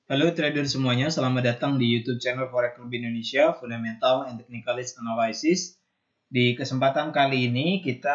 Halo trader semuanya, selamat datang di YouTube channel Forex Club Indonesia, Fundamental and Technicalist Analysis. Di kesempatan kali ini kita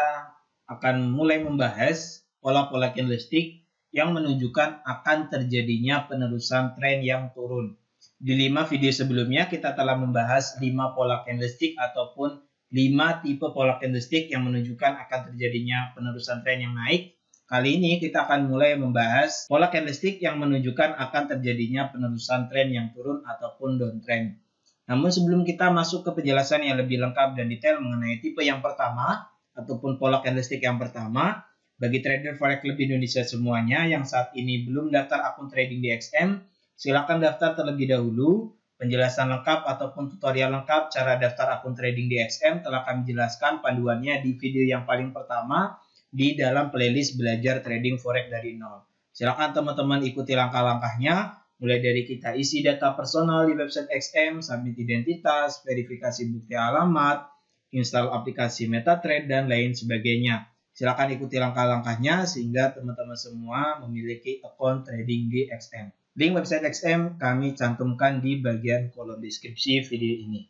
akan mulai membahas pola-pola candlestick yang menunjukkan akan terjadinya penerusan tren yang turun. Di 5 video sebelumnya kita telah membahas 5 pola candlestick ataupun 5 tipe pola candlestick yang menunjukkan akan terjadinya penerusan tren yang naik. Kali ini kita akan mulai membahas pola candlestick yang menunjukkan akan terjadinya penerusan tren yang turun ataupun downtrend. Namun sebelum kita masuk ke penjelasan yang lebih lengkap dan detail mengenai tipe yang pertama ataupun pola candlestick yang pertama, bagi trader Forex Club Indonesia semuanya yang saat ini belum daftar akun trading di XM, silakan daftar terlebih dahulu. Penjelasan lengkap ataupun tutorial lengkap cara daftar akun trading di XM telah kami jelaskan panduannya di video yang paling pertama di dalam playlist belajar trading forex dari nol. Silakan teman-teman ikuti langkah-langkahnya, mulai dari kita isi data personal di website XM, submit identitas, verifikasi bukti alamat, install aplikasi MetaTrader, dan lain sebagainya. Silakan ikuti langkah-langkahnya sehingga teman-teman semua memiliki akun trading di XM. Link website XM kami cantumkan di bagian kolom deskripsi video ini.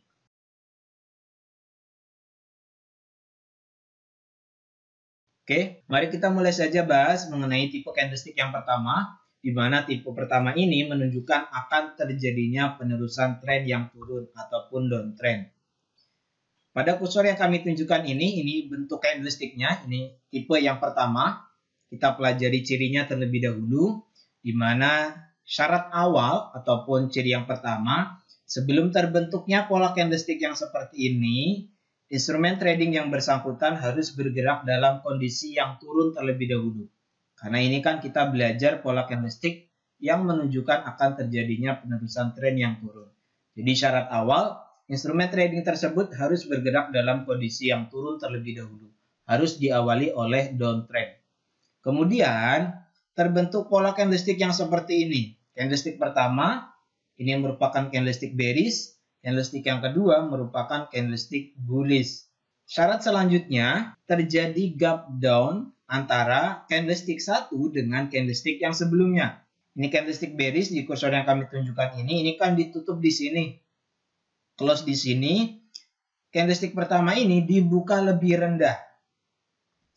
Oke, mari kita mulai saja bahas mengenai tipe candlestick yang pertama, di mana tipe pertama ini menunjukkan akan terjadinya penerusan tren yang turun ataupun downtrend. Pada kursor yang kami tunjukkan ini bentuk candlesticknya, ini tipe yang pertama. Kita pelajari cirinya terlebih dahulu, di mana syarat awal ataupun ciri yang pertama, sebelum terbentuknya pola candlestick yang seperti ini, instrumen trading yang bersangkutan harus bergerak dalam kondisi yang turun terlebih dahulu. Karena ini kan kita belajar pola candlestick yang menunjukkan akan terjadinya penerusan tren yang turun. Jadi syarat awal, instrumen trading tersebut harus bergerak dalam kondisi yang turun terlebih dahulu. Harus diawali oleh downtrend. Kemudian terbentuk pola candlestick yang seperti ini. Candlestick pertama, ini merupakan candlestick bearish. Candlestick yang kedua merupakan candlestick bullish. Syarat selanjutnya terjadi gap down antara candlestick 1 dengan candlestick yang sebelumnya. Ini candlestick bearish di kursor yang kami tunjukkan ini kan ditutup di sini. Close di sini. Candlestick pertama ini dibuka lebih rendah.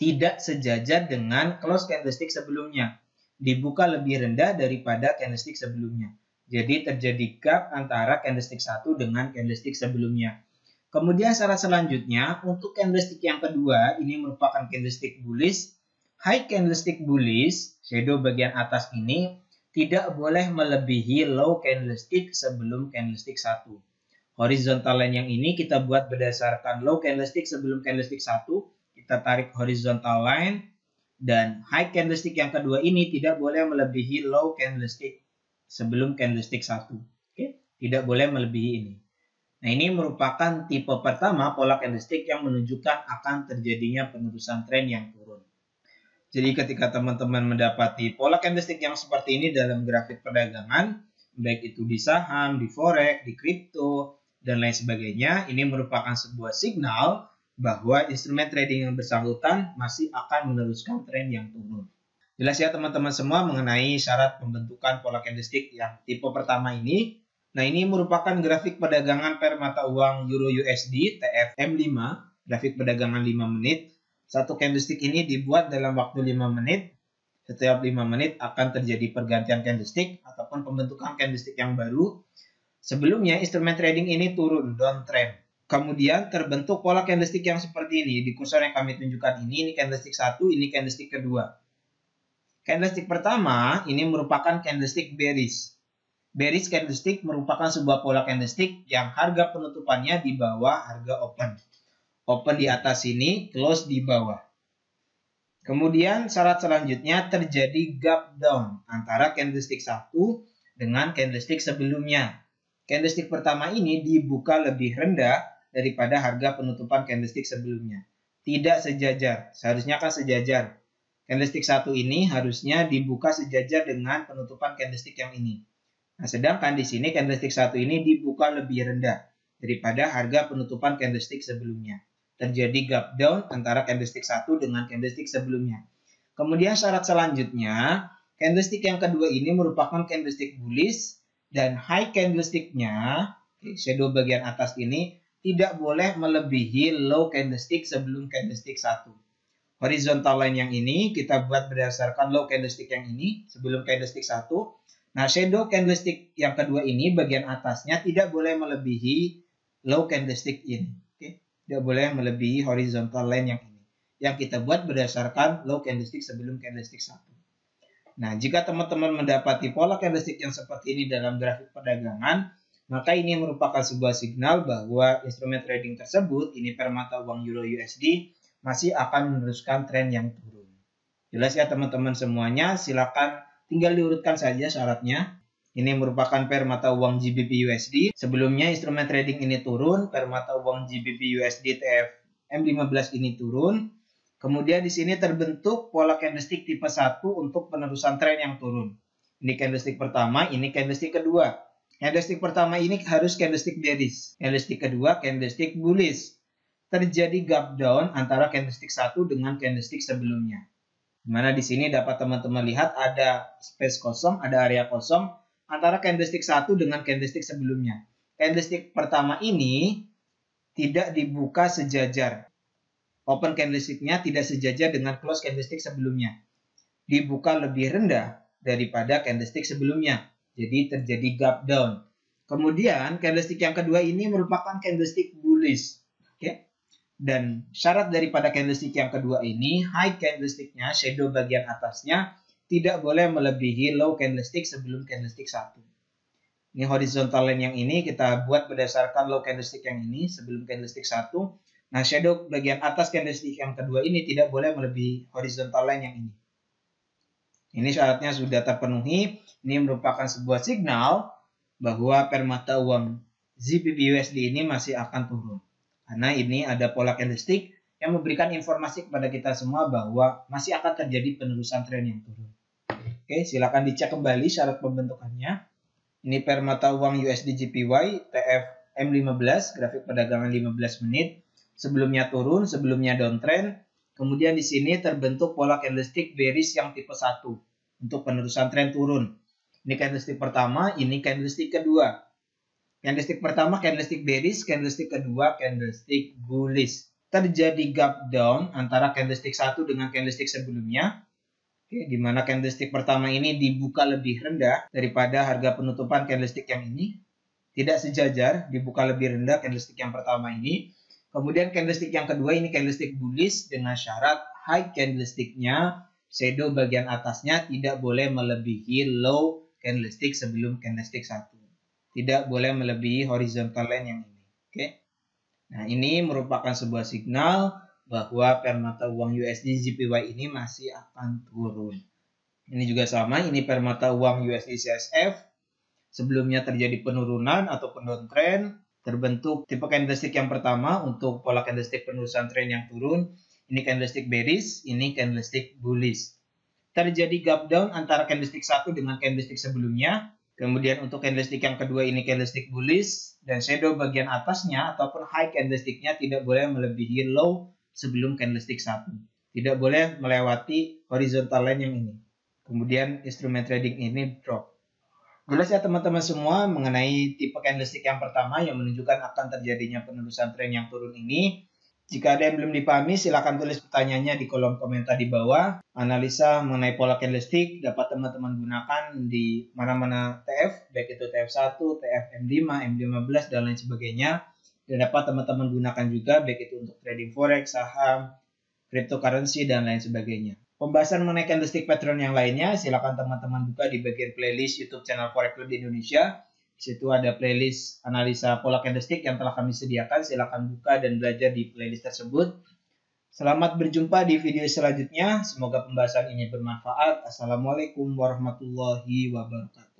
Tidak sejajar dengan close candlestick sebelumnya. Dibuka lebih rendah daripada candlestick sebelumnya. Jadi terjadi gap antara candlestick 1 dengan candlestick sebelumnya. Kemudian syarat selanjutnya untuk candlestick yang kedua ini merupakan candlestick bullish. High candlestick bullish, shadow bagian atas ini tidak boleh melebihi low candlestick sebelum candlestick 1. Horizontal line yang ini kita buat berdasarkan low candlestick sebelum candlestick 1. Kita tarik horizontal line dan high candlestick yang kedua ini tidak boleh melebihi low candlestick sebelum candlestick 1. Oke, tidak boleh melebihi ini. Nah, ini merupakan tipe pertama pola candlestick yang menunjukkan akan terjadinya penerusan tren yang turun. Jadi ketika teman-teman mendapati pola candlestick yang seperti ini dalam grafik perdagangan, baik itu di saham, di forex, di kripto, dan lain sebagainya, ini merupakan sebuah signal bahwa instrumen trading yang bersangkutan masih akan meneruskan tren yang turun. Jelas ya teman-teman semua mengenai syarat pembentukan pola candlestick yang tipe pertama ini. Nah, ini merupakan grafik perdagangan per mata uang Euro USD TFM5, grafik perdagangan 5 menit. Satu candlestick ini dibuat dalam waktu 5 menit. Setiap 5 menit akan terjadi pergantian candlestick ataupun pembentukan candlestick yang baru. Sebelumnya instrumen trading ini turun downtrend. Kemudian terbentuk pola candlestick yang seperti ini. Di kursor yang kami tunjukkan ini candlestick 1, ini candlestick kedua. Candlestick pertama ini merupakan candlestick bearish. Bearish candlestick merupakan sebuah pola candlestick yang harga penutupannya di bawah harga open. Open di atas sini, close di bawah. Kemudian syarat selanjutnya terjadi gap down antara candlestick 1 dengan candlestick sebelumnya. Candlestick pertama ini dibuka lebih rendah daripada harga penutupan candlestick sebelumnya. Tidak sejajar, seharusnya kan sejajar. Candlestick 1 ini harusnya dibuka sejajar dengan penutupan candlestick yang ini. Nah, sedangkan di sini candlestick 1 ini dibuka lebih rendah daripada harga penutupan candlestick sebelumnya. Terjadi gap down antara candlestick 1 dengan candlestick sebelumnya. Kemudian syarat selanjutnya, candlestick yang kedua ini merupakan candlestick bullish. Dan high candlestick-nya, shadow bagian atas ini tidak boleh melebihi low candlestick sebelum candlestick 1. Horizontal line yang ini kita buat berdasarkan low candlestick yang ini sebelum candlestick 1. Nah, shadow candlestick yang kedua ini bagian atasnya tidak boleh melebihi low candlestick ini. Tidak boleh melebihi horizontal line yang ini. Yang kita buat berdasarkan low candlestick sebelum candlestick 1. Nah, jika teman-teman mendapati pola candlestick yang seperti ini dalam grafik perdagangan, maka ini merupakan sebuah signal bahwa instrumen trading tersebut, ini permata uang Euro USD, masih akan meneruskan tren yang turun. Jelas ya teman-teman semuanya, silakan tinggal diurutkan saja syaratnya. Ini merupakan permata uang GBP USD. Sebelumnya instrumen trading ini turun, permata uang GBP USD TF M15 ini turun. Kemudian di sini terbentuk pola candlestick tipe 1 untuk penerusan tren yang turun. Ini candlestick pertama, ini candlestick kedua. Candlestick pertama ini harus candlestick bearish. Candlestick kedua candlestick bullish. Terjadi gap down antara candlestick 1 dengan candlestick sebelumnya. Dimana di sini dapat teman-teman lihat ada space kosong, ada area kosong antara candlestick 1 dengan candlestick sebelumnya. Candlestick pertama ini tidak dibuka sejajar. Open candlestick-nya tidak sejajar dengan close candlestick sebelumnya. Dibuka lebih rendah daripada candlestick sebelumnya. Jadi terjadi gap down. Kemudian candlestick yang kedua ini merupakan candlestick bullish. Dan syarat daripada candlestick yang kedua ini, high candlestick-nya, shadow bagian atasnya, tidak boleh melebihi low candlestick sebelum candlestick 1. Ini horizontal line yang ini kita buat berdasarkan low candlestick yang ini sebelum candlestick 1. Nah, shadow bagian atas candlestick yang kedua ini tidak boleh melebihi horizontal line yang ini. Ini syaratnya sudah terpenuhi. Ini merupakan sebuah signal bahwa permata uang GBP USD ini masih akan turun. Karena ini ada pola candlestick yang memberikan informasi kepada kita semua bahwa masih akan terjadi penerusan tren yang turun. Oke, silakan dicek kembali syarat pembentukannya. Ini permata uang USD JPY TF M15, grafik perdagangan 15 menit. Sebelumnya turun, sebelumnya downtrend. Kemudian di sini terbentuk pola candlestick bearish yang tipe 1 untuk penerusan tren turun. Ini candlestick pertama, ini candlestick kedua. Candlestick pertama candlestick bearish, candlestick kedua candlestick bullish. Terjadi gap down antara candlestick 1 dengan candlestick sebelumnya. Di mana candlestick pertama ini dibuka lebih rendah daripada harga penutupan candlestick yang ini. Tidak sejajar, dibuka lebih rendah candlestick yang pertama ini. Kemudian candlestick yang kedua ini candlestick bullish dengan syarat high candlestick-nya, shadow bagian atasnya tidak boleh melebihi low candlestick sebelum candlestick 1. Tidak boleh melebihi horizontal line yang ini. Nah, ini merupakan sebuah signal bahwa permata uang USD JPY ini masih akan turun. Ini juga sama, ini permata uang USD CSF. Sebelumnya terjadi penurunan ataupun downtrend. Terbentuk tipe candlestick yang pertama untuk pola candlestick penerusan tren yang turun. Ini candlestick bearish, ini candlestick bullish. Terjadi gap down antara candlestick 1 dengan candlestick sebelumnya. Kemudian untuk candlestick yang kedua ini candlestick bullish. Dan shadow bagian atasnya ataupun high candlestick-nya tidak boleh melebihi low sebelum candlestick 1. Tidak boleh melewati horizontal line yang ini. Kemudian instrumen trading ini drop. Jelas ya teman-teman semua mengenai tipe candlestick yang pertama yang menunjukkan akan terjadinya penerusan tren yang turun ini. Jika ada yang belum dipahami, silakan tulis pertanyaannya di kolom komentar di bawah. Analisa mengenai pola candlestick dapat teman-teman gunakan di mana-mana TF, baik itu TF1, TF M5, M15, dan lain sebagainya. Dan dapat teman-teman gunakan juga baik itu untuk trading forex, saham, cryptocurrency, dan lain sebagainya. Pembahasan mengenai candlestick pattern yang lainnya, silakan teman-teman buka di bagian playlist YouTube channel Forex Club di Indonesia. Di situ ada playlist analisa pola candlestick yang telah kami sediakan. Silakan buka dan belajar di playlist tersebut. Selamat berjumpa di video selanjutnya. Semoga pembahasan ini bermanfaat. Assalamualaikum warahmatullahi wabarakatuh.